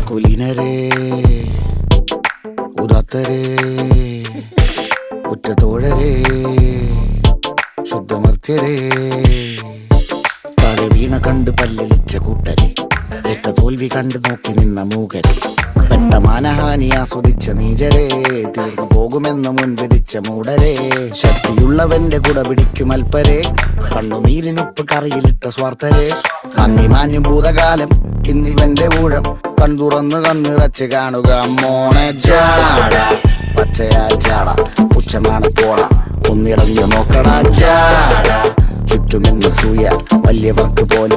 കുലീനരേ ഉദാത്തരേ ഉറ്റതോഴരേ ശുദ്ധമർത്യരേ താഴെ വീണ കണ്ട് പല്ലിളിച്ച കൂട്ടരെ ഏറ്റ തോൽവി കണ്ട് നോക്കി നിന്ന മൂകരെ പെട്ട മാനഹാനി ആസ്വദിച്ച നീചരെ തീർന്നു പോകുമെന്ന് മുൻവിധിച്ച മൂടരെ ശക്തിയുള്ളവന്റെ കുട പിടിക്കും അൽപ്പരെ കണ്ണുനീരിനുപ്പ് കറിയിലിട്ട സ്വാർത്ഥരെ നന്ദി മാഞ്ഞു ഭൂതകാലം ഇന്നിവന്റെ ഊഴം കൺതുറന്ന് കണ്ണിറച്ച് കാണുക മോണെ ജാട പച്ചയാ ജാട പുച്ഛമാണ് പോണ ഒന്നിടഞ്ഞു നോക്കണ ജാട ചുറ്റുമെന്ന് സൂയ വലിയവർക്ക് പോലും